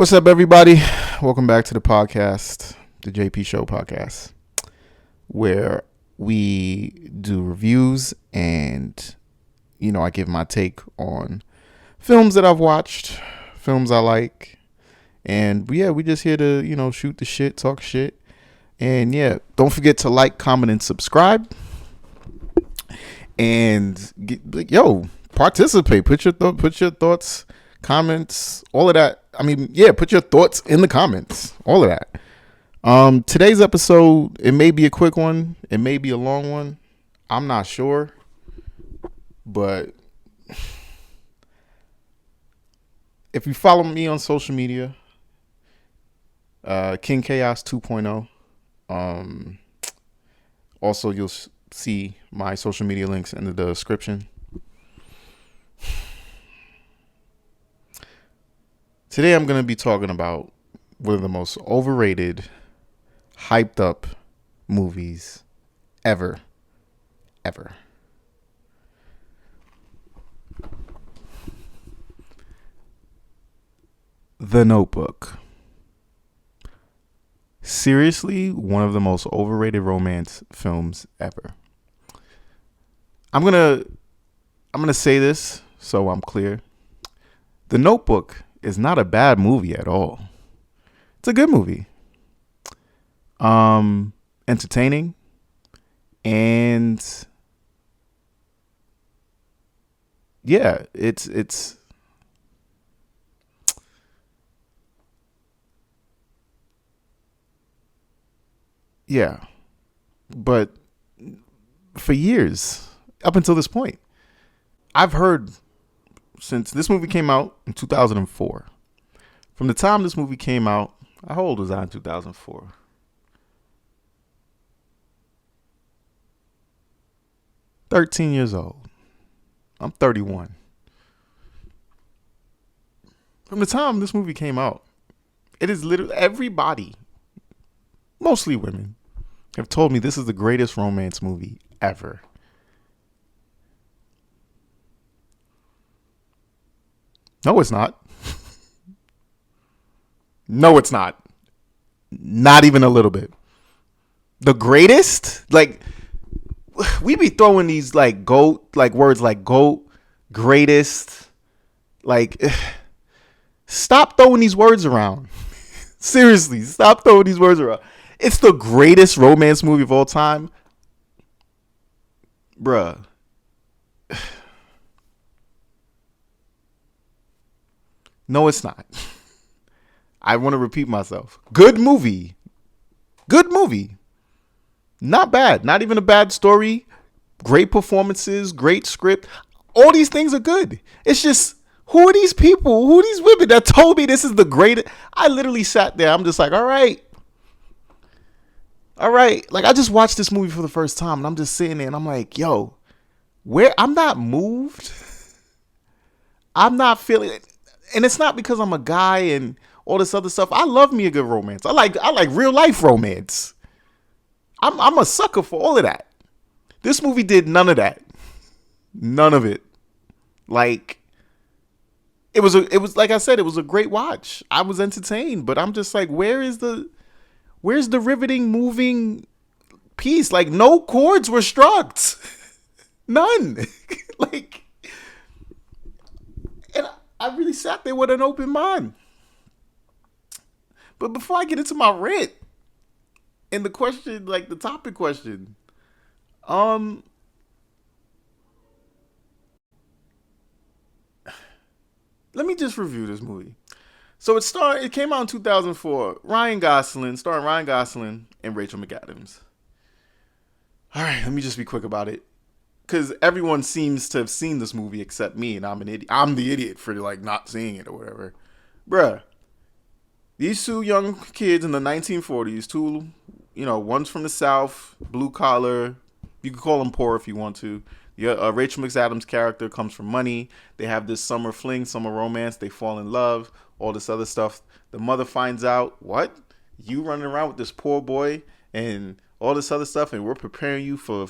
What's up, everybody? Welcome back to the podcast, the JP Show podcast, where we do reviews and, I give my take on films that I've watched, films I like. And yeah, we just here to, shoot the shit, talk shit. And yeah, don't forget to like, comment, and subscribe. And participate. Put your thoughts, comments, all of that. Put your thoughts in the comments, all of that. Today's episode, it may be a quick one, it may be a long one. I'm not sure, but if you follow me on social media, King Chaos 2.0. Also, you'll see my social media links in the description. Today I'm going to be talking about one of the most overrated, hyped up movies ever. The Notebook. Seriously, one of the most overrated romance films ever. I'm going to say this so I'm clear. The Notebook is not a bad movie at all. It's a good movie. Entertaining, and yeah, it's yeah. But for years, up until this point, I've heard, since this movie came out in 2004. From the time this movie came out, how old was I in 2004? $13 years old. I'm 31. From the time this movie came out, it is literally everybody, mostly women, have told me this is the greatest romance movie ever. No, it's not. No, it's not. Not even a little bit. The greatest? Like, we be throwing these like GOAT, like words like GOAT, greatest. Like, stop throwing these words around. Seriously, stop throwing these words around. It's the greatest romance movie of all time. Bruh. No, it's not. I want to repeat myself. Good movie. Good movie. Not bad. Not even a bad story. Great performances. Great script. All these things are good. It's just, who are these people? Who are these women that told me this is the greatest? I literally sat there. I'm just like, all right. All right. Like, I just watched this movie for the first time, and I'm just sitting there, and I'm like, yo, I'm not moved. I'm not feeling it. And it's not because I'm a guy and all this other stuff. I love me a good romance. I like real life romance. I'm a sucker for all of that. This movie did none of that. None of it. Like, it was like I said, it was a great watch. I was entertained, but I'm just like, where's the riveting, moving piece? Like, no chords were struck. None. Like, and I really sat there with an open mind. But before I get into my rant and the question, like the topic question, let me just review this movie. So it came out in 2004. Starring Ryan Gosling and Rachel McAdams. All right, let me just be quick about it, because everyone seems to have seen this movie except me, and I'm an idiot. I'm the idiot for like not seeing it or whatever, bruh. These two young kids in the 1940s, one's from the South, blue collar. You could call them poor if you want to. Yeah, Rachel McAdams' character comes from money. They have this summer fling, summer romance. They fall in love, all this other stuff. The mother finds out, what? You running around with this poor boy and all this other stuff, and we're preparing you for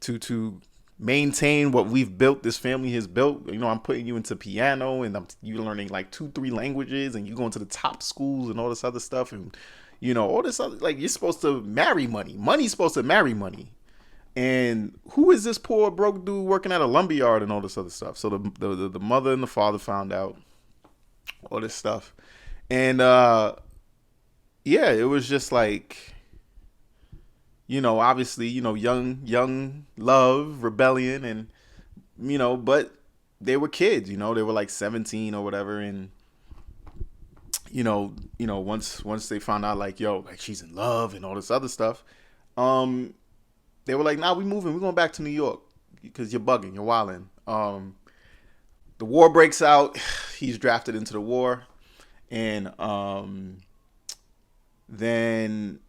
to maintain what we've built, this family has built. You know, I'm putting you into piano, and you're learning like 2 3 languages, and you going to the top schools and all this other stuff, and you know, all this other, like, you're supposed to marry money. Money's supposed to marry money. And who is this poor broke dude working at a lumberyard and all this other stuff? So the mother and the father found out all this stuff. And yeah, it was just like, you know, obviously, you know, young love, rebellion, and you know, but they were kids, you know, they were like 17 or whatever. And once they found out, like, yo, like, she's in love and all this other stuff, um they were like, nah, we moving, we're going back to New York because you're bugging, you're wilding. The war breaks out. He's drafted into the war. And then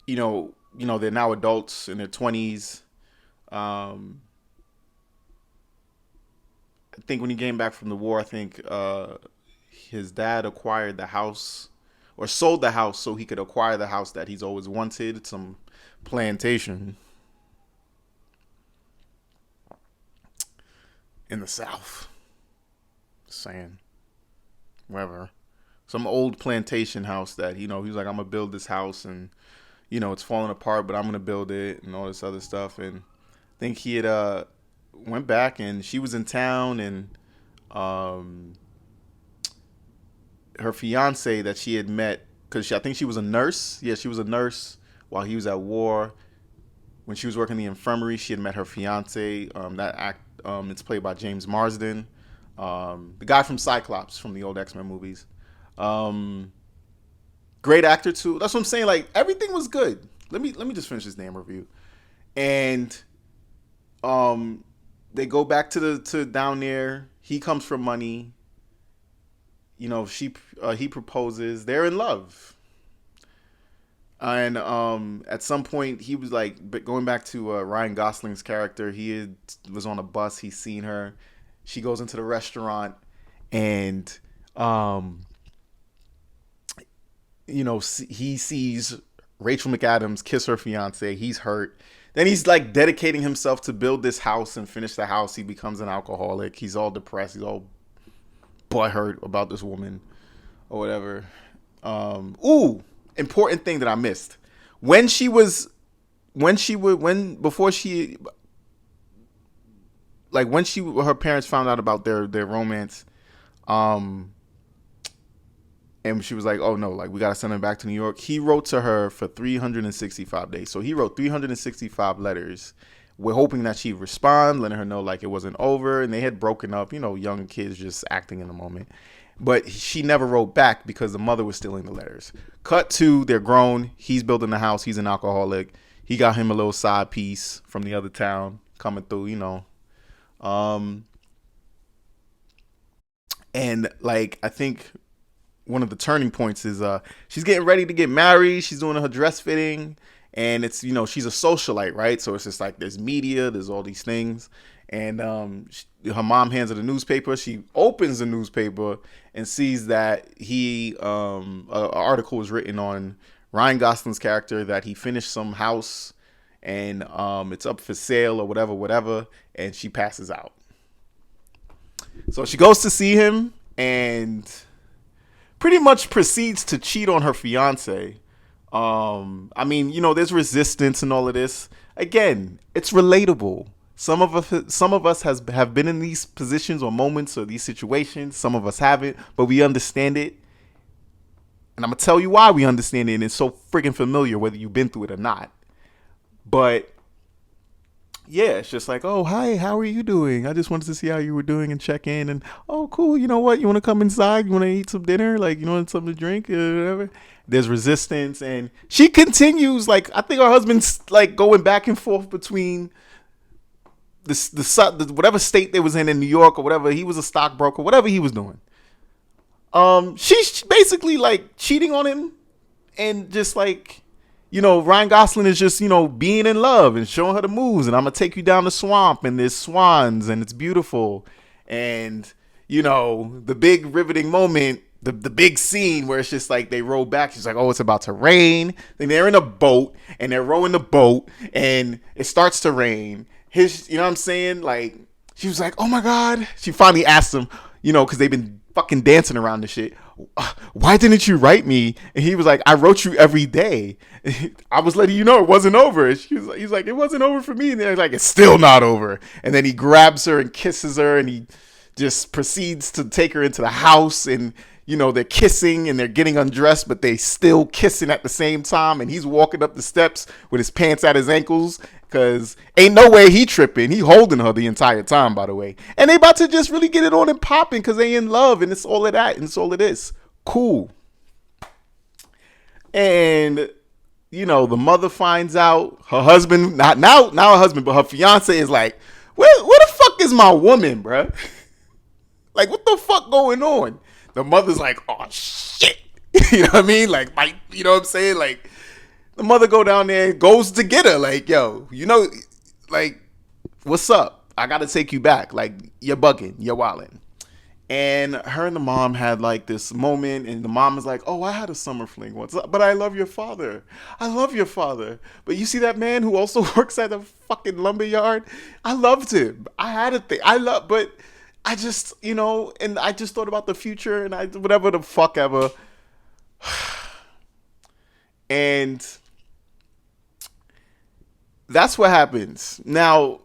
they're now adults in their 20s. I think when he came back from the war, I think his dad acquired the house, or sold the house so he could acquire the house that he's always wanted, some plantation in the South. Just saying. Wherever. Some old plantation house that, he was like, I'm going to build this house, and, it's falling apart, but I'm going to build it, and all this other stuff. And I think he had went back, and she was in town, and her fiance that she had met, because I think she was a nurse. Yeah, she was a nurse while he was at war. When she was working in the infirmary, she had met her fiance. It's played by James Marsden, the guy from Cyclops from the old X-Men movies. Great actor too. That's what I'm saying. Like, everything was good. Let me just finish this damn review. And they go back to down there. He comes for money. He proposes. They're in love. And at some point, he was like, going back to Ryan Gosling's character, was on a bus. He's seen her. She goes into the restaurant, and he sees Rachel McAdams kiss her fiance. He's hurt. Then he's like dedicating himself to build this house and finish the house. He becomes an alcoholic. He's all depressed. He's all butthurt about this woman or whatever. Important thing that I missed. When her parents found out about their romance, and she was like, oh no, like, we gotta send him back to New York. He wrote to her for 365 days. So he wrote 365 letters. We're hoping that she'd respond, letting her know like it wasn't over. And they had broken up, young kids just acting in the moment. But she never wrote back because the mother was stealing the letters. Cut to, they're grown. He's building the house. He's an alcoholic. He got him a little side piece from the other town coming through, And like, I think one of the turning points is she's getting ready to get married. She's doing her dress fitting. And it's, she's a socialite, right? So it's just like, there's media, there's all these things. And her mom hands her the newspaper. She opens the newspaper and sees that an article was written on Ryan Gosling's character, that he finished some house and it's up for sale or whatever. And she passes out. So she goes to see him and pretty much proceeds to cheat on her fiance. There's resistance and all of this. Again, it's relatable. Some of us have been in these positions or moments or these situations. Some of us haven't, but we understand it. And I'm gonna tell you why we understand it. And it's so freaking familiar, whether you've been through it or not. But yeah, it's just like, oh, hi, how are you doing? I just wanted to see how you were doing and check in. And, oh, cool. You know what? You want to come inside? You want to eat some dinner? Like, you want something to drink? Whatever. There's resistance. And she continues, like, I think her husband's, like, going back and forth between the whatever state they was in New York or whatever. He was a stockbroker, whatever he was doing. She's basically, like, cheating on him and just, like, Ryan Gosling is just, being in love and showing her the moves, and I'm going to take you down the swamp, and there's swans, and it's beautiful. And, the big riveting moment, the big scene where it's just like they roll back. She's like, oh, it's about to rain. Then they're in a boat, and they're rowing the boat, and it starts to rain. his, you know what I'm saying? Like, she was like, oh my God. She finally asked him, because they've been fucking dancing around this shit. Why didn't you write me? And he was like, I wrote you every day. I was letting you know it wasn't over. And he's like, it wasn't over for me. And they're like, it's still not over. And then he grabs her and kisses her, and he just proceeds to take her into the house, and they're kissing and they're getting undressed, but they still kissing at the same time. And he's walking up the steps with his pants at his ankles, because ain't no way he tripping. He holding her the entire time, by the way. And they about to just really get it on and popping because they in love, and it's all of that and it's all of this. Cool. And the mother finds out. Her husband, not now her husband, but her fiance is like, where the fuck is my woman, bruh? Like, what the fuck going on? The mother's like, oh shit. You know what I mean? Like, you know what I'm saying? Like, the mother go down there and goes to get her. Like, yo, like, what's up? I gotta take you back. Like, you're bugging, you're wilding. And her and the mom had like this moment, and the mom was like, oh, I had a summer fling once, but I love your father. I love your father. But you see that man who also works at a fucking lumber yard? I loved him. I had a thing. But I just, and I just thought about the future, and whatever the fuck ever. And that's what happens. Now,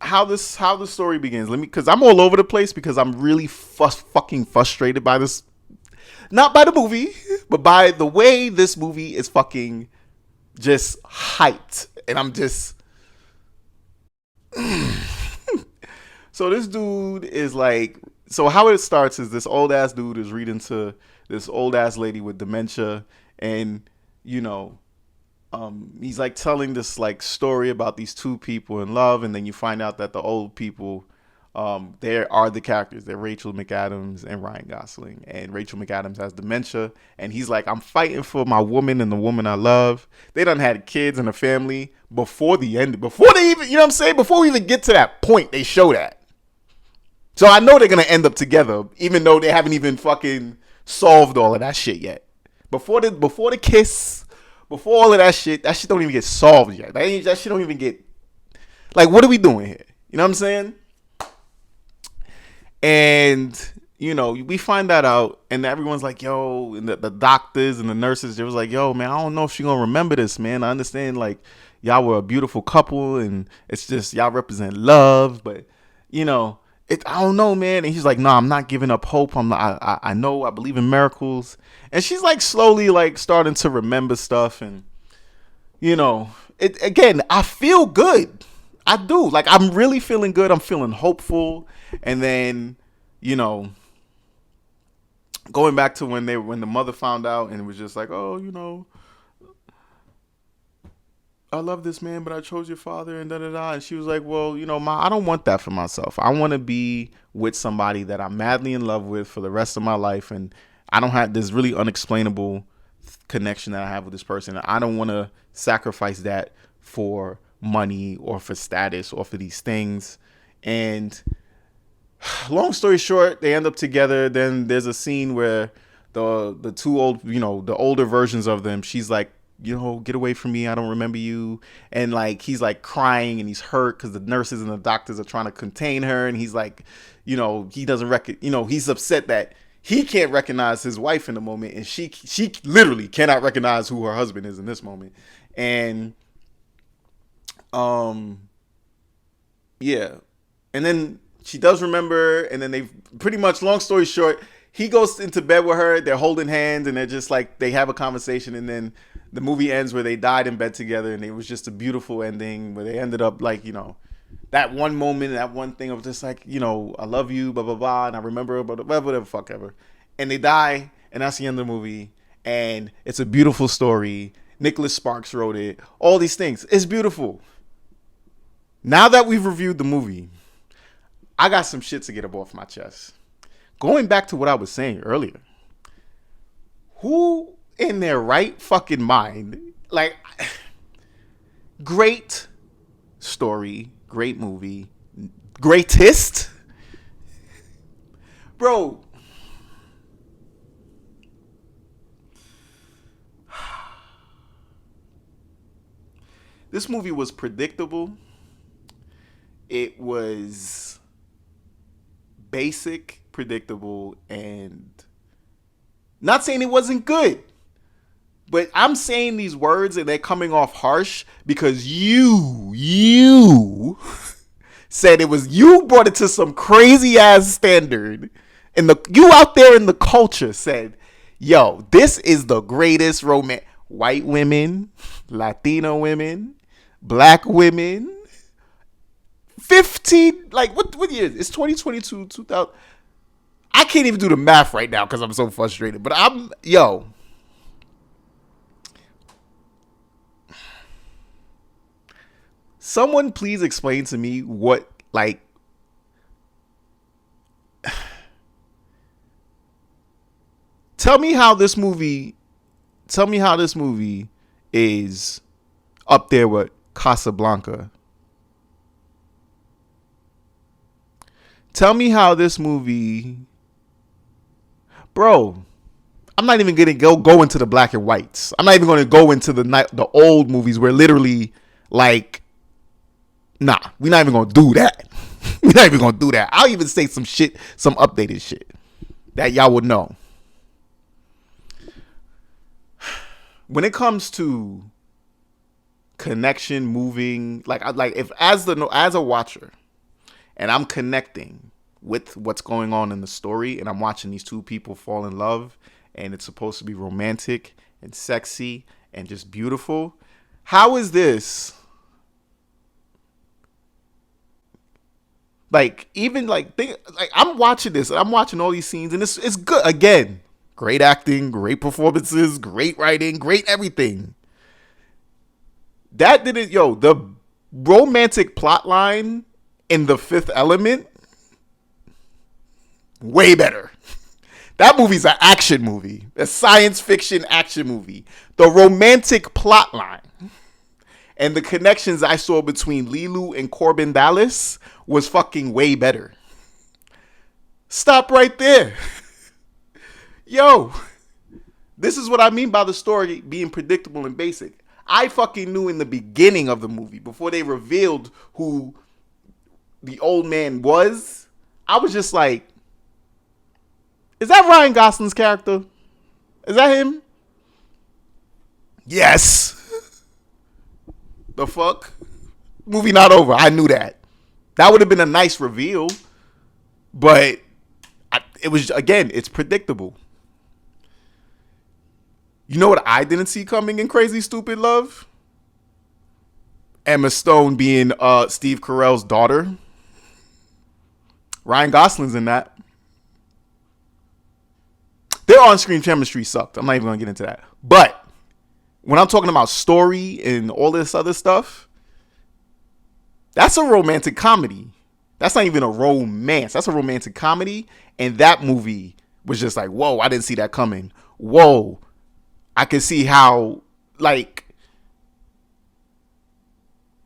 how the story begins. Because I'm all over the place, because I'm really fucking frustrated by this. Not by the movie, but by the way this movie is fucking just hyped. And I'm just. So this dude is like. So how it starts is this old ass dude is reading to this old ass lady with dementia, and he's like telling this like story about these two people in love, and then you find out that the old people, there are the characters. They're Rachel McAdams and Ryan Gosling, and Rachel McAdams has dementia, and he's like, I'm fighting for my woman and the woman I love. They done had kids and a family before the end, before they even, you know what I'm saying? Before we even get to that point, they show that. So I know they're gonna end up together, even though they haven't even fucking solved all of that shit yet. Before the kiss, before all of that shit don't even get solved yet. That shit don't even get. Like, what are we doing here? You know what I'm saying? And we find that out, and everyone's like, yo, and the doctors and the nurses, they was like, yo, man, I don't know if she gonna remember this, man. I understand, like, y'all were a beautiful couple, and it's just y'all represent love, but I don't know, man. And he's like, no, I'm not giving up hope. I know, I believe in miracles. And she's like slowly like starting to remember stuff, and it again. I feel good. I do. Like, I'm really feeling good. I'm feeling hopeful. And then, going back to when the mother found out, and it was just like, oh, I love this man, but I chose your father, and da da da. And she was like, well, Ma, I don't want that for myself. I want to be with somebody that I'm madly in love with for the rest of my life, and I don't have this really unexplainable connection that I have with this person. I don't want to sacrifice that for money or for status or for these things. And long story short, they end up together. Then there's a scene where the two old, the older versions of them, she's like, get away from me. I don't remember you. And like, he's like crying, and he's hurt because the nurses and the doctors are trying to contain her. And he's like, he doesn't he's upset that he can't recognize his wife in the moment. And she literally cannot recognize who her husband is in this moment. And, yeah. And then she does remember. And then they pretty much, long story short, he goes into bed with her. They're holding hands, and they're just like, they have a conversation. And then the movie ends where they died in bed together, and it was just a beautiful ending where they ended up like, that one moment, that one thing of just like, I love you, blah, blah, blah. And I remember, but whatever the fuck ever. And they die, and that's the end of the movie. And it's a beautiful story. Nicholas Sparks wrote it. All these things. It's beautiful. Now that we've reviewed the movie, I got some shit to get up off my chest. Going back to what I was saying earlier, who in their right fucking mind, like, great story, great movie, greatest, bro. This movie was predictable. it was basic, predictable, and not saying it wasn't good. But I'm saying these words and they're coming off harsh because you said it was, you brought it to some crazy ass standard. And you out there in the culture said, yo, this is the greatest romance. White women, Latino women, black women, 15, like what year? It's 2022, 2000. I can't even do the math right now because I'm so frustrated. But someone please explain to me what, like, tell me how this movie is up there with Casablanca. Tell me how this movie, bro. I'm not even gonna go into the black and whites. I'm not even gonna go into the old movies where literally, like, nah, we're not even gonna do that. We're not even gonna do that. I'll even say some shit, some updated shit that y'all would know. When it comes to connection, moving, like if as a watcher, and I'm connecting with what's going on in the story, and I'm watching these two people fall in love, and it's supposed to be romantic and sexy and just beautiful. How is this? Like, even like I'm watching this, and I'm watching all these scenes, and it's good. Again, great acting, great performances, great writing, great everything. That didn't, the romantic plot line in The Fifth Element, way better. That movie's an action movie, a science fiction action movie. The romantic plot line and the connections I saw between Lilu and Corbin Dallas was fucking way better. Stop right there. Yo, this is what I mean by the story being predictable and basic. I fucking knew in the beginning of the movie, before they revealed who the old man was, I was just like, is that Ryan Gosling's character? Is that him? Yes. The fuck? Movie not over. I knew that. That would have been a nice reveal. But it was, again, it's predictable. You know what I didn't see coming in Crazy Stupid Love? Emma Stone being Steve Carell's daughter. Ryan Gosling's in that. Their on-screen chemistry sucked. I'm not even going to get into that. But when I'm talking about story and all this other stuff, that's a romantic comedy. That's not even a romance. That's a romantic comedy. And that movie was just like, whoa, I didn't see that coming. Whoa. I could see how, like,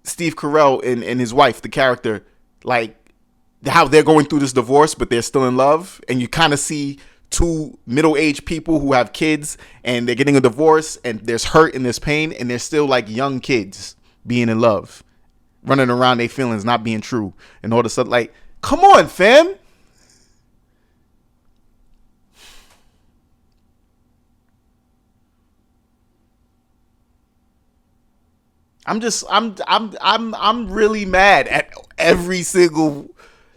Steve Carell and his wife, the character, like, how they're going through this divorce, but they're still in love. And you kind of see two middle-aged people who have kids, and they're getting a divorce, and there's hurt and there's pain, and they're still like young kids being in love, running around their feelings, not being true, and all this stuff. Like, come on, fam. I'm really mad at every single.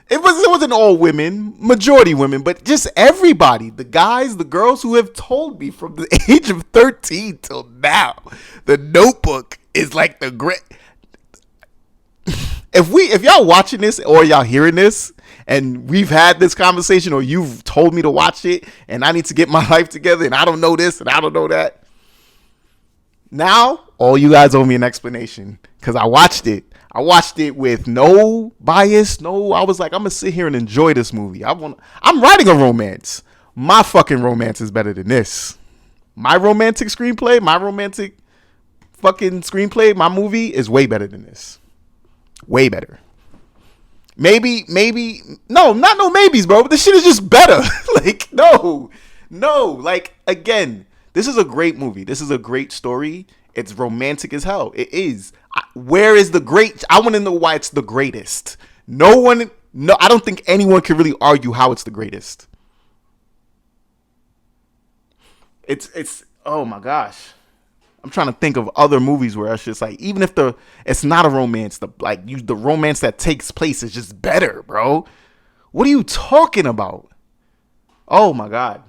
It wasn't all women, majority women, but just everybody. The guys, the girls who have told me from the age of 13 till now, The Notebook is like the great. If y'all watching this or y'all hearing this, and we've had this conversation, or you've told me to watch it, and I need to get my life together, and I don't know this and I don't know that. Now, all you guys owe me an explanation, because I watched it. I watched it with no bias, I was like, I'm gonna sit here and enjoy this movie. I'm writing a romance. My fucking romance is better than this. My romantic screenplay, my romantic fucking screenplay, my movie is way better than this. Way better. Maybe, no, not no maybes, bro. This shit is just better. Like, no. Like, again, this is a great movie. This is a great story. It's romantic as hell. It is. Where is the great? I want to know why it's the greatest. No, I don't think anyone can really argue how it's the greatest. It's oh my gosh. I'm trying to think of other movies where it's just like, even if it's not a romance, the romance that takes place is just better, bro. What are you talking about? Oh my god.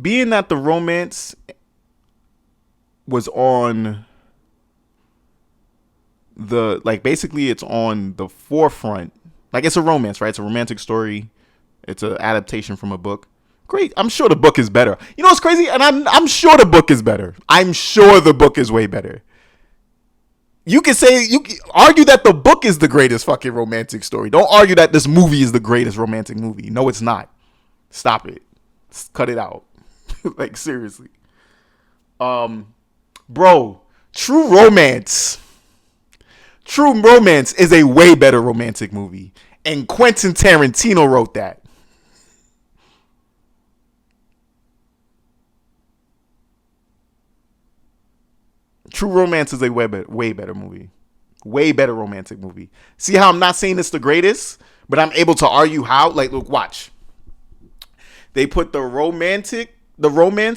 Being that the romance was on basically it's on the forefront. Like, it's a romance, right? It's a romantic story. It's an adaptation from a book. Great. I'm sure the book is better. You know what's crazy? And I'm sure the book is better. I'm sure the book is way better. You can argue that the book is the greatest fucking romantic story. Don't argue that this movie is the greatest romantic movie. No, it's not. Stop it. Cut it out. Like, seriously. Bro, True Romance. True Romance is a way better romantic movie. And Quentin Tarantino wrote that. True Romance is a way better movie. Way better romantic movie. See how I'm not saying it's the greatest, but I'm able to argue how? Like, look, watch. They put the romance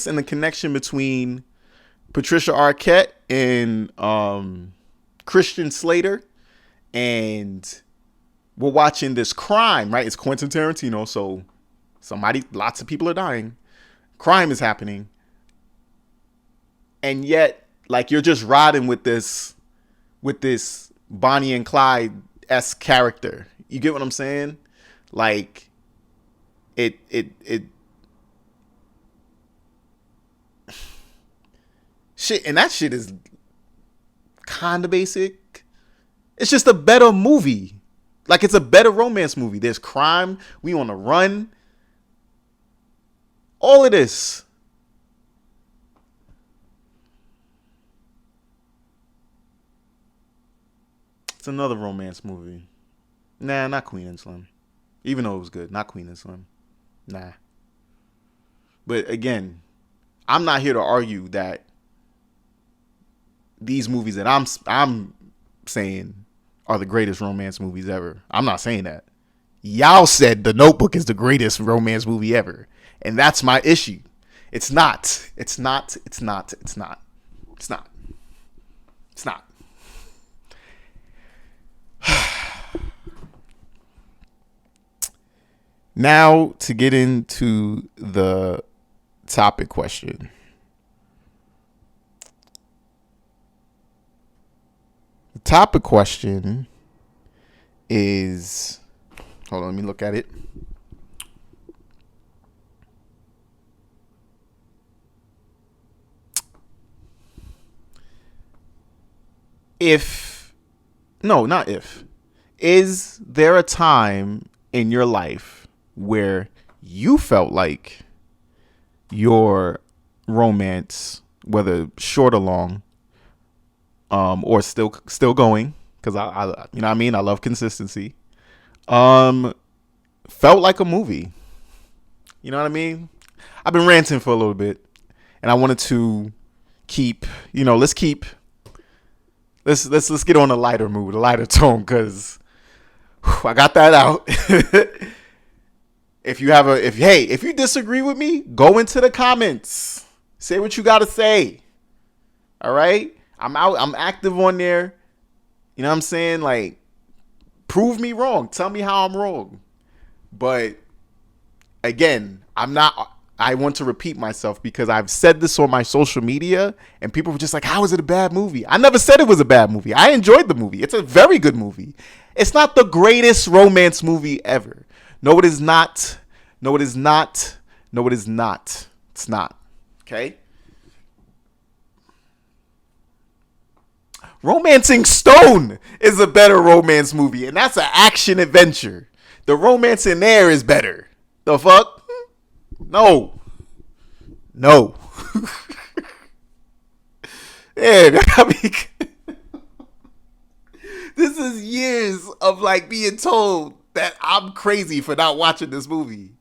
and the connection between Patricia Arquette and Christian Slater, and we're watching this crime, right? It's Quentin Tarantino, so lots of people are dying. Crime is happening. And yet, like, you're just riding with this Bonnie and Clyde-esque character. You get what I'm saying? Like, it shit, and that shit is kind of basic. It's just a better movie. Like, it's a better romance movie. There's crime. We on the run. All of this. It's another romance movie. Nah, not Queen and Slim. Even though it was good. Not Queen and Slim. Nah. But again, I'm not here to argue that these movies that I'm saying are the greatest romance movies ever. I'm not saying that. Y'all said The Notebook is the greatest romance movie ever. And that's my issue. It's not. It's not. It's not. It's not. It's not. It's not. Now to get into the topic question. The topic question is, hold on, let me look at it. Is there a time in your life where you felt like your romance, whether short or long, or still going, because I you know what I mean, I love consistency, felt like a movie? You know what I mean? I've been ranting for a little bit, and I wanted to keep, let's get on a lighter mood, a lighter tone, because I got that out. If you disagree with me, go into the comments. Say what you got to say. All right? I'm active on there. You know what I'm saying? Like, prove me wrong. Tell me how I'm wrong. But again, I want to repeat myself because I've said this on my social media and people were just like, how is it a bad movie? I never said it was a bad movie. I enjoyed the movie. It's a very good movie. It's not the greatest romance movie ever. No, it is not. No, it is not. No, it is not. It's not. Okay? Romancing Stone is a better romance movie, and that's an action adventure. The romance in there is better. The fuck? No. Yeah, I mean, this is years of like being told that I'm crazy for not watching this movie.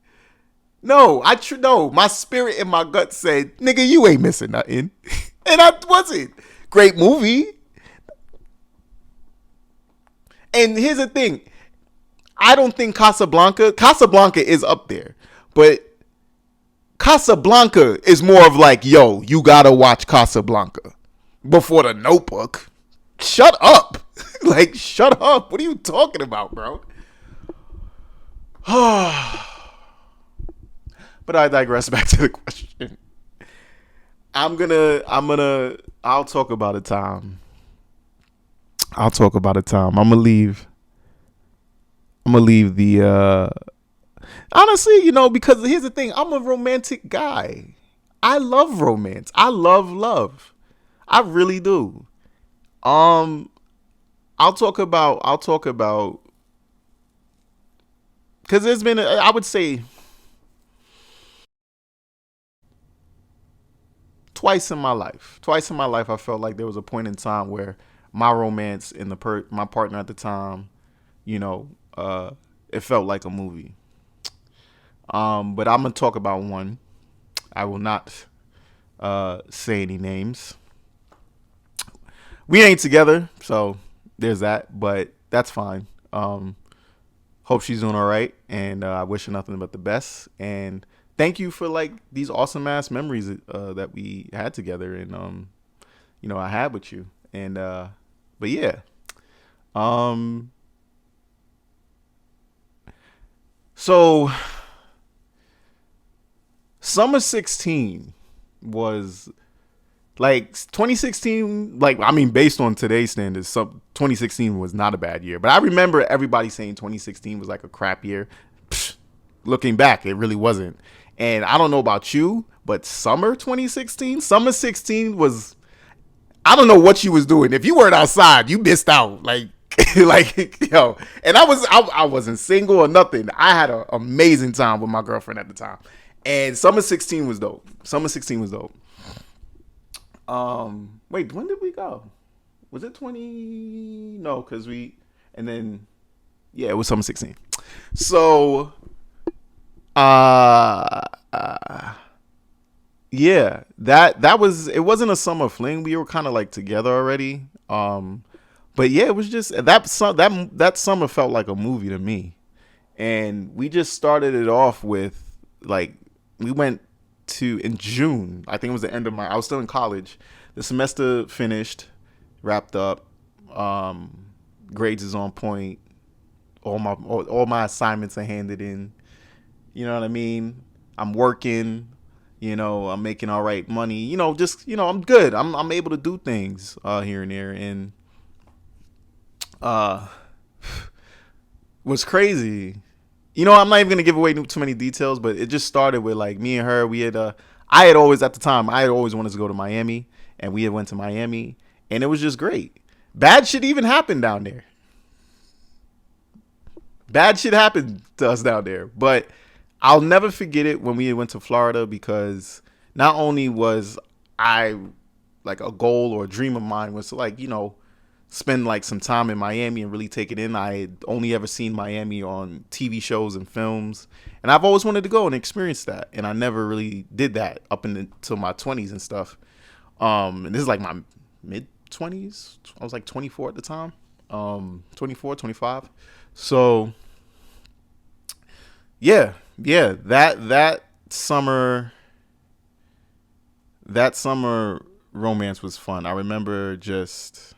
No, no. My spirit and my gut said, "Nigga, you ain't missing nothing," and I wasn't. Great movie. And here's the thing: I don't think Casablanca is up there, but Casablanca is more of like, yo, you gotta watch Casablanca before the Notebook. Shut up. Like, shut up. What are you talking about, bro? But I digress. Back to the question. I'll talk about a time. I'll talk about a time. I'm gonna leave the, honestly, because here's the thing. I'm a romantic guy. I love romance. I love love. I really do. Um, I'll talk about, because there's been, I would say, twice in my life, I felt like there was a point in time where my romance and my partner at the time, you know, it felt like a movie. But I'm gonna talk about one. I will not say any names. We ain't together, so there's that. But that's fine. Hope she's doing all right, and I wish her nothing but the best. And thank you for like these awesome ass memories that we had together, and I had with you. And but yeah, um, so summer 16 was like 2016. Like, I mean, based on today's standards, 2016 was not a bad year. But I remember everybody saying 2016 was like a crap year. Psh, looking back, it really wasn't. And I don't know about you, but summer 16 was, I don't know what you was doing. If you weren't outside, you missed out. Like, like, yo. And I wasn't single or nothing. I had an amazing time with my girlfriend at the time. And summer 16 was dope. Summer 16 was dope. Wait, when did we go? Was it 20? No, because and then, yeah, it was summer 16. So, uh, uh yeah, that was, it wasn't a summer fling. We were kind of like together already. But yeah, it was just that summer felt like a movie to me. And we just started it off with, like, we went to, in June. I think it was the end of I was still in college. The semester finished, wrapped up. Grades is on point. All my assignments are handed in. You know what I mean? I'm working. I'm making all right money. Just I'm good. I'm able to do things here and there. And uh, what's crazy, I'm not even gonna give away too many details, but it just started with like me and her. We had I had always, at the time, I had always wanted to go to Miami, and we had went to Miami, and it was just great. Bad shit even happened down there. Bad shit happened to us down there, but I'll never forget it when we went to Florida, because not only was I, like, a goal or a dream of mine was to, like, spend like some time in Miami and really take it in. I had only ever seen Miami on TV shows and films, and I've always wanted to go and experience that, and I never really did that up until my 20s and stuff. And this is like my mid 20s. I was like 24 at the time. 24, 25. So yeah, that summer romance was fun. I remember just,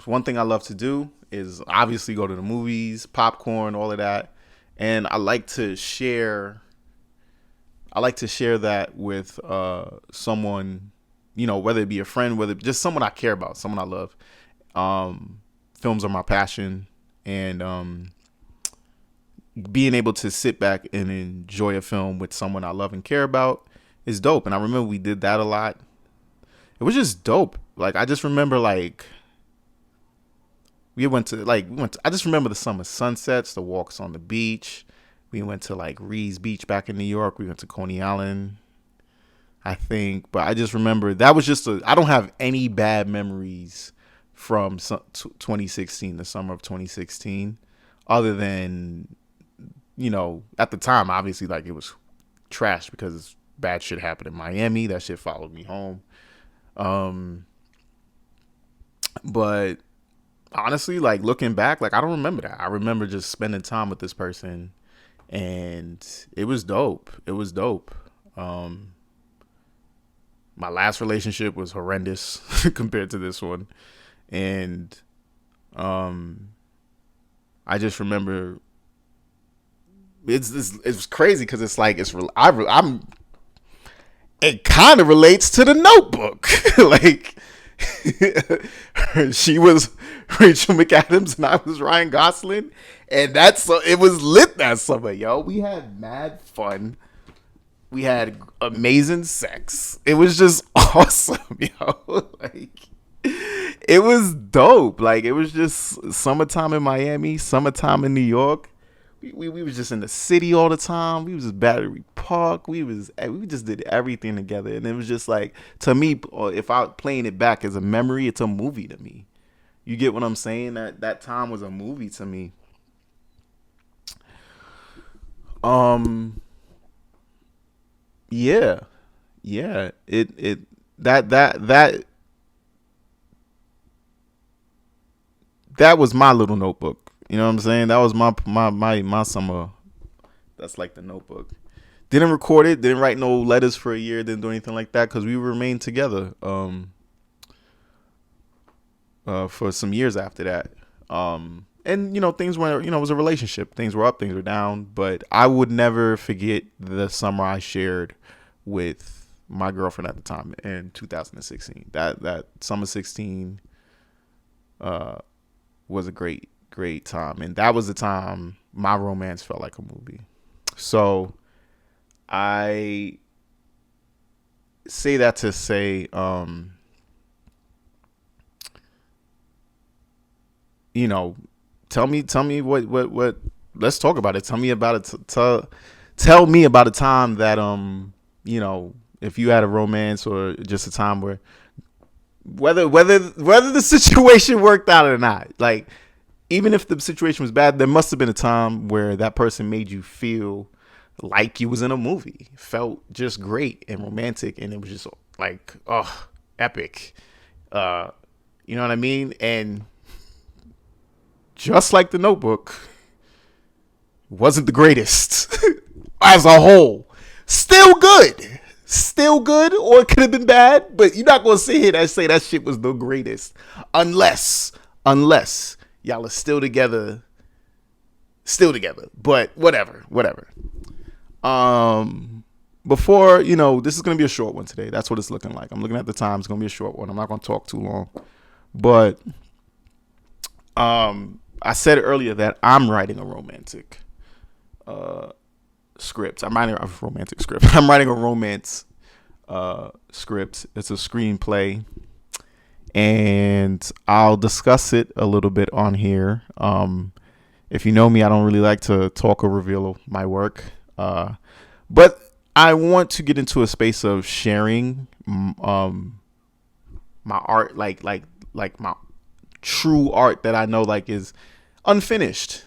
one thing I love to do is obviously go to the movies, popcorn, all of that. And I like to share that with someone, whether it be a friend, whether just someone I care about, someone I love. Films are my passion, and being able to sit back and enjoy a film with someone I love and care about is dope. And I remember we did that a lot. It was just dope. Like, I just remember, like, I just remember the summer sunsets, the walks on the beach. We went to like Ree's Beach back in New York. We went to Coney Island, I think. But I just remember that was just I don't have any bad memories from 2016, the summer of 2016, other than at the time, obviously, like, it was trash because bad shit happened in Miami. That shit followed me home. Um, but honestly, like, looking back, like, I don't remember that. I remember just spending time with this person, and it was dope. It was dope. Um, my last relationship was horrendous compared to this one, and um, I just remember it's crazy because it's like I'm it kind of relates to the Notebook. Like, she was Rachel McAdams and I was Ryan Gosling, and it was lit that summer, yo. We had mad fun. We had amazing sex. It was just awesome, yo. Like, it was dope. Like, it was just summertime in Miami, summertime in New York. We was just in the city all the time. We was just Battery Park. We just did everything together, and it was just like, to me, or if I playing it back as a memory, it's a movie to me. You get what I'm saying? That time was a movie to me. Um, yeah, yeah. It that that was my little Notebook. You know what I'm saying? That was my summer. That's like the Notebook. Didn't record it. Didn't write no letters for a year. Didn't do anything like that because we remained together for some years after that. And things were, it was a relationship. Things were up, things were down. But I would never forget the summer I shared with my girlfriend at the time in 2016. That summer 16 uh, was a great time, and that was the time my romance felt like a movie. So I say that to say, you know, tell me what. Let's talk about it. Tell me about it. Tell me about a time that if you had a romance or just a time where whether the situation worked out or not, like, even if the situation was bad, there must have been a time where that person made you feel like you was in a movie, felt just great and romantic, and it was just like, oh, epic. Uh, you know what I mean? And just like the Notebook, wasn't the greatest as a whole. Still good. Still good, or it could have been bad, but you're not gonna sit here and say that shit was the greatest. Unless y'all are still together. But whatever. Before, this is gonna be a short one today. That's what it's looking like. I'm looking at the time. It's gonna be a short one. I'm not gonna talk too long. But I said earlier that I'm writing a romantic script. I'm writing a romantic script. I'm writing a romance script. It's a screenplay, and I'll discuss it a little bit on here. If you know me, I don't really like to talk or reveal my work, but I want to get into a space of sharing my art, like my true art that I know, like, is unfinished.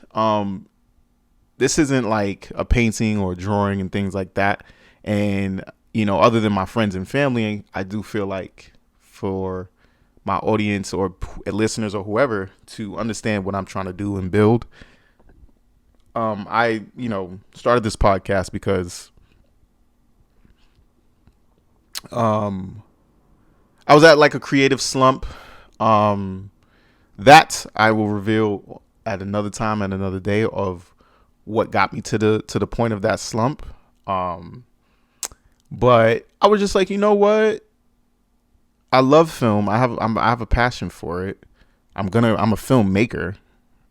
This isn't like a painting or drawing and things like that. And, other than my friends and family, I do feel like for my audience or listeners or whoever to understand what I'm trying to do and build, I, started this podcast because I was at like a creative slump. That I will reveal at another time and another day of what got me to the point of that slump. But I was just like, you know what? I love film. I have a passion for it. I'm a filmmaker.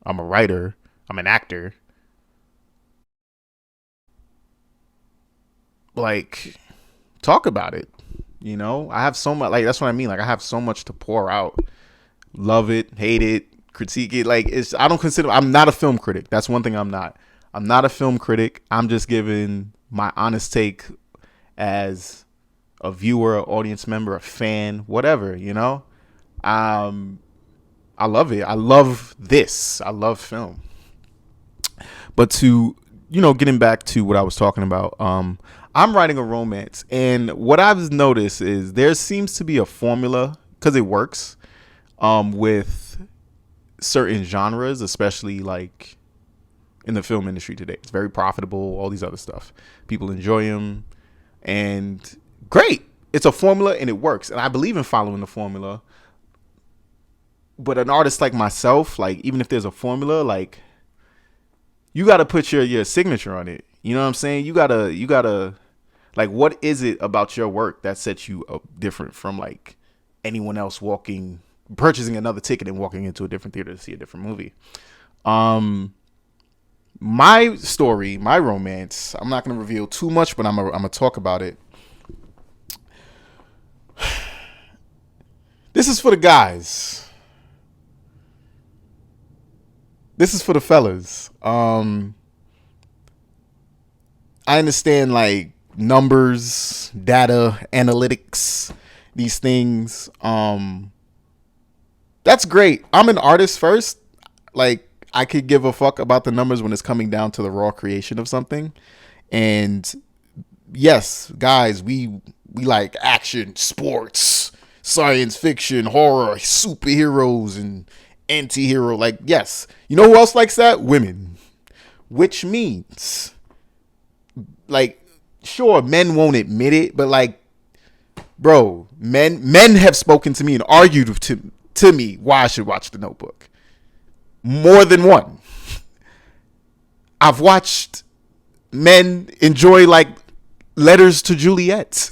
I'm a writer. I'm an actor. Like, talk about it. I have so much, like, that's what I mean. Like, I have so much to pour out. Love it, hate it, critique it. Like, I'm not a film critic. That's one thing I'm not. I'm not a film critic. I'm just giving my honest take as a viewer, an audience member, a fan, whatever, I love it. I love this. I love film. But to, getting back to what I was talking about, I'm writing a romance, and what I've noticed is there seems to be a formula because it works, with certain genres, especially like in the film industry today. It's very profitable. All these other stuff, people enjoy them, and great. It's a formula and it works, and I believe in following the formula. But an artist like myself, like even if there's a formula, like you got to put your signature on it. You know what I'm saying? You gotta like, what is it about your work that sets you up different from like anyone else purchasing another ticket and walking into a different theater to see a different movie? My story, my romance, I'm not going to reveal too much, but I'm gonna talk about it. This is for the guys. This is for the fellas. I understand like numbers, data, analytics, these things. That's great. I'm an artist first. Like, I could give a fuck about the numbers when it's coming down to the raw creation of something. And yes, guys, we like action, sports, science fiction, horror, superheroes, and anti-hero. Like, yes. You know who else likes that? Women. Which means, like, sure, men won't admit it, but like, bro, men have spoken to me and argued to me why I should watch The Notebook. More than one. I've watched men enjoy like Letters to Juliet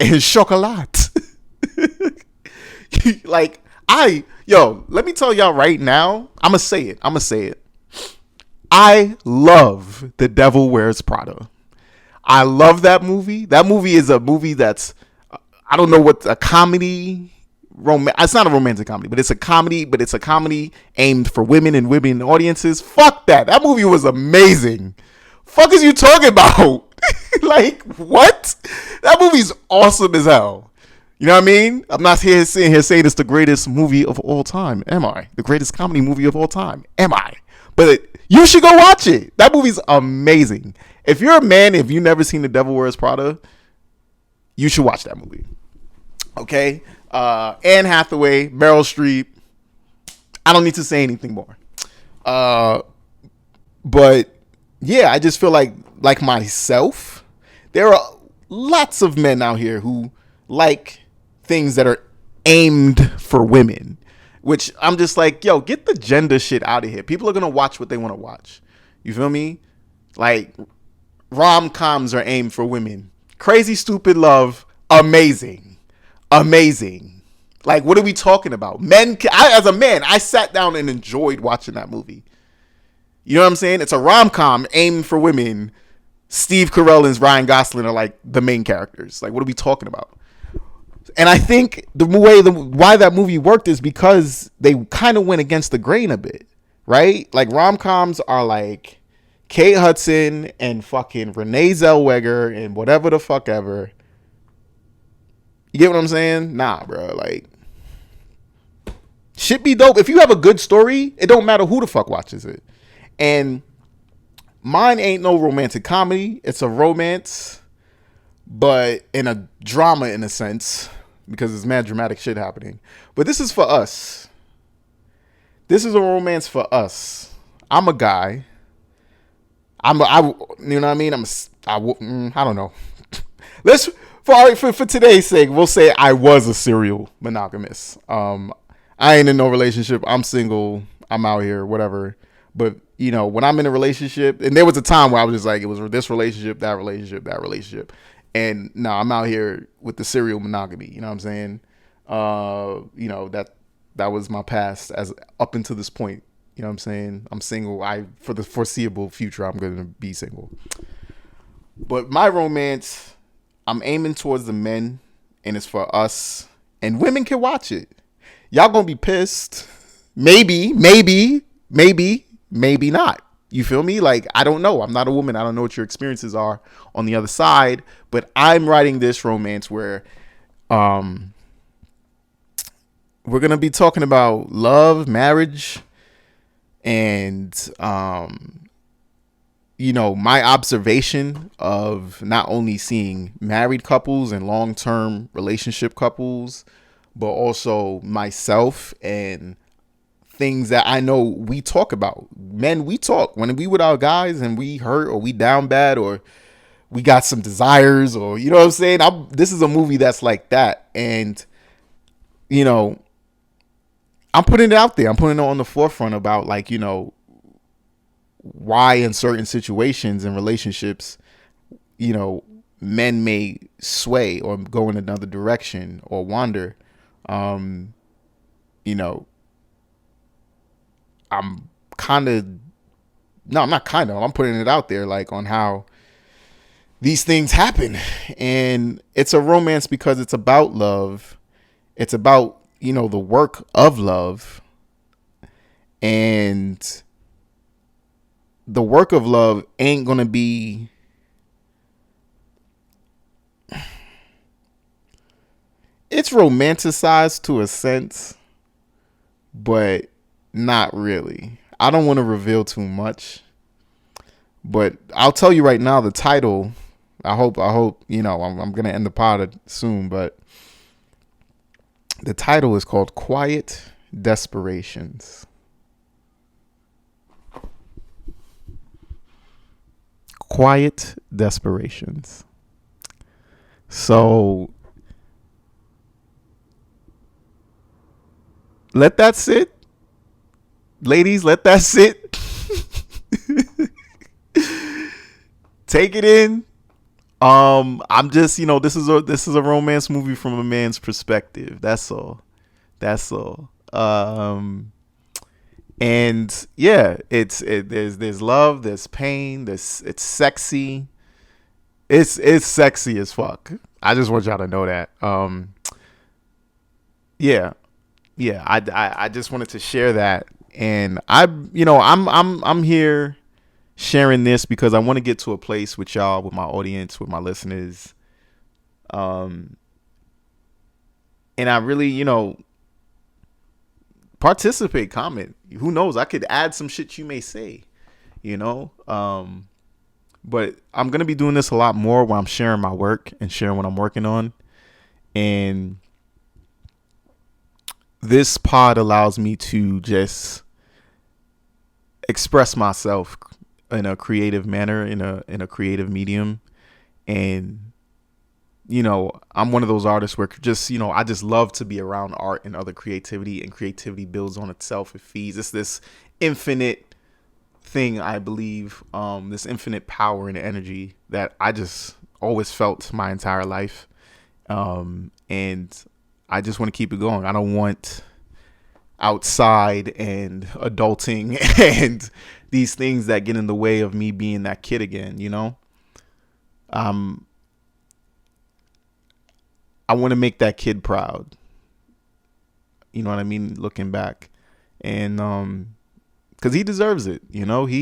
and Chocolat. Like, let me tell y'all right now, I'm gonna say it. I love The Devil Wears Prada. I love that movie. That movie is a movie that's, I don't know what, a comedy. It's not a romantic comedy, but it's a comedy. But it's a comedy aimed for women and women audiences. Fuck that. That movie was amazing. Fuck is you talking about? Like, what? That movie's awesome as hell. You know what I mean? I'm not sitting here saying it's the greatest movie of all time. Am I? The greatest comedy movie of all time. Am I? But you should go watch it. That movie's amazing. If you're a man, if you've never seen The Devil Wears Prada, you should watch that movie. Okay? Anne Hathaway, Meryl Streep. I don't need to say anything more. But yeah, I just feel like myself, there are lots of men out here who like things that are aimed for women, which I'm just like, yo, get the gender shit out of here. People are going to watch what they want to watch. You feel me? Like, rom-coms are aimed for women. Crazy Stupid Love, amazing. Like, what are we talking about? As a man, I sat down and enjoyed watching that movie. You know what I'm saying? It's a rom-com aimed for women. Steve Carell and Ryan Gosling are like the main characters. Like, what are we talking about? And I think why that movie worked is because they kind of went against the grain a bit, right? Like, rom-coms are like Kate Hudson and fucking Renee Zellweger and whatever the fuck ever. You get what I'm saying? Nah, bro. Like, shit be dope. If you have a good story, it don't matter who the fuck watches it. And mine ain't no romantic comedy. It's a romance, but in a drama in a sense, because there's mad dramatic shit happening. But this is for us. This is a romance for us. I'm a guy. You know what I mean? I don't know. For today's sake, we'll say I was a serial monogamous. I ain't in no relationship. I'm single. I'm out here, whatever. But, you know, when I'm in a relationship, and there was a time where I was just like, it was this relationship, that relationship, that relationship. And no, I'm out here with the serial monogamy. You know what I'm saying? You know, that was my past as up until this point. You know what I'm saying? I'm single. For the foreseeable future, I'm going to be single. But my romance, I'm aiming towards the men, and it's for us. And women can watch it. Y'all going to be pissed. Maybe not. You feel me? Like, I don't know. I'm not a woman. I don't know what your experiences are on the other side. But I'm writing this romance where we're going to be talking about love, marriage, and my observation of not only seeing married couples and long-term relationship couples, but also myself and things that I know we talk about. Men, we talk when we with our guys and we hurt or we down bad or we got some desires, or you know what I'm saying. This is a movie that's like that, and you know, I'm putting it out there. I'm putting it on the forefront about like why in certain situations and relationships, men may sway or go in another direction or wander. Um, you know, I'm kind of no, I'm not kind of. I'm putting it out there like on how these things happen, and it's a romance because it's about love. It's about the work of love, and the work of love ain't gonna be it's romanticized to a sense, but not really. I don't want to reveal too much, but I'll tell you right now the title. I hope I'm gonna end the pod soon, but the title is called Quiet Desperations. Quiet Desperations. So let that sit. Ladies, let that sit. Take it in. I'm just, this is a romance movie from a man's perspective. That's all. That's all. And yeah, there's love, there's pain, it's sexy. It's sexy as fuck. I just want y'all to know that. Yeah. Yeah, I just wanted to share that, and I'm here sharing this because I want to get to a place with y'all, with my audience, with my listeners, and I really participate, comment. Who knows? I could add some shit you may say, but I'm gonna be doing this a lot more where I'm sharing my work and sharing what I'm working on, and this pod allows me to just express myself in a creative manner, in a creative medium. And I'm one of those artists where just I just love to be around art and other creativity, and creativity builds on itself. It feeds. It's this infinite thing, I believe, this infinite power and energy that I just always felt my entire life, and I just want to keep it going. I don't want outside and adulting and these things that get in the way of me being that kid again, I want to make that kid proud. You know what I mean? Looking back, and because he deserves it. He was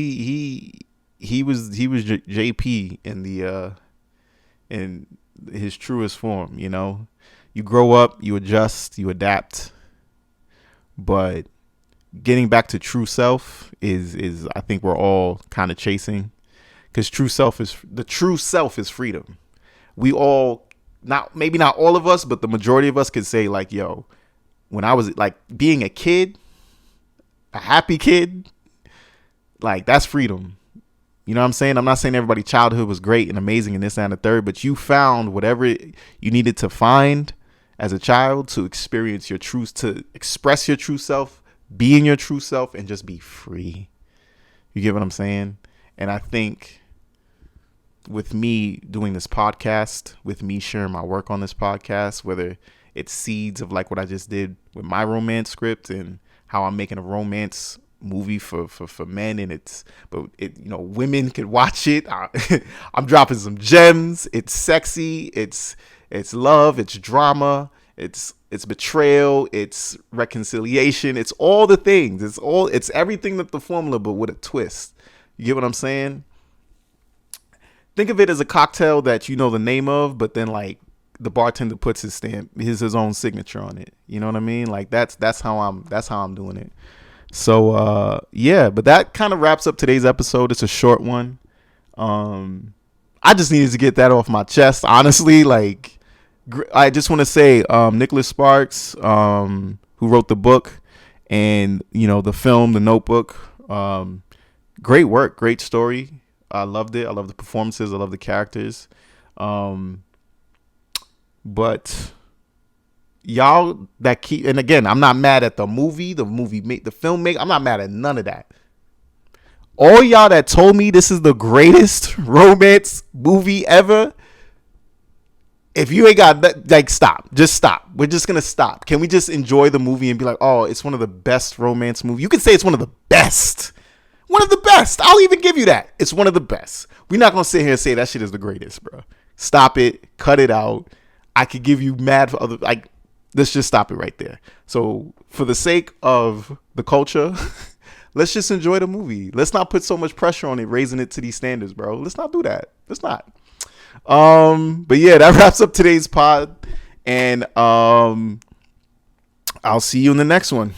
JP in in his truest form. You grow up, you adjust, you adapt, but getting back to true self is I think we're all kind of chasing, because the true self is freedom. We all, maybe not all of us, but the majority of us could say like, yo, when I was like being a kid, a happy kid, like that's freedom. You know what I'm saying? I'm not saying everybody's childhood was great and amazing and this and the third, but you found whatever you needed to find as a child to experience your truth, to express your true self, being your true self, and just be free. You get what I'm saying? And I think with me doing this podcast, with me sharing my work on this podcast, whether it's seeds of like what I just did with my romance script and how I'm making a romance movie for men, and women could watch it. I'm dropping some gems. It's sexy. It's love. It's drama. It's betrayal. It's reconciliation. It's all the things. It's everything that the formula, but with a twist. You get what I'm saying? Think of it as a cocktail that you know the name of, but then like the bartender puts his stamp, his own signature on it. You know what I mean? Like that's how I'm doing it. So yeah, but that kind of wraps up today's episode. It's a short one. I just needed to get that off my chest. Honestly, like, I just want to say, Nicholas Sparks, who wrote the book and the film, The Notebook. Great work, great story. I loved it. I love the performances. I love the characters. But y'all that keep, and again, I'm not mad at the filmmaker. I'm not mad at none of that. All y'all that told me this is the greatest romance movie ever, if you ain't got that, like, stop. Just stop. We're just gonna stop. Can we just enjoy the movie and be like, oh, it's one of the best romance movies? You can say it's one of the best. One of the best. I'll even give you that. It's one of the best. We're not gonna sit here and say that shit is the greatest, bro. Stop it. Cut it out. I could give you mad for other, like, let's just stop it right there. So for the sake of the culture, let's just enjoy the movie. Let's not put so much pressure on it, raising it to these standards, bro. Let's not do that. Let's not. But yeah, that wraps up today's pod, and I'll see you in the next one.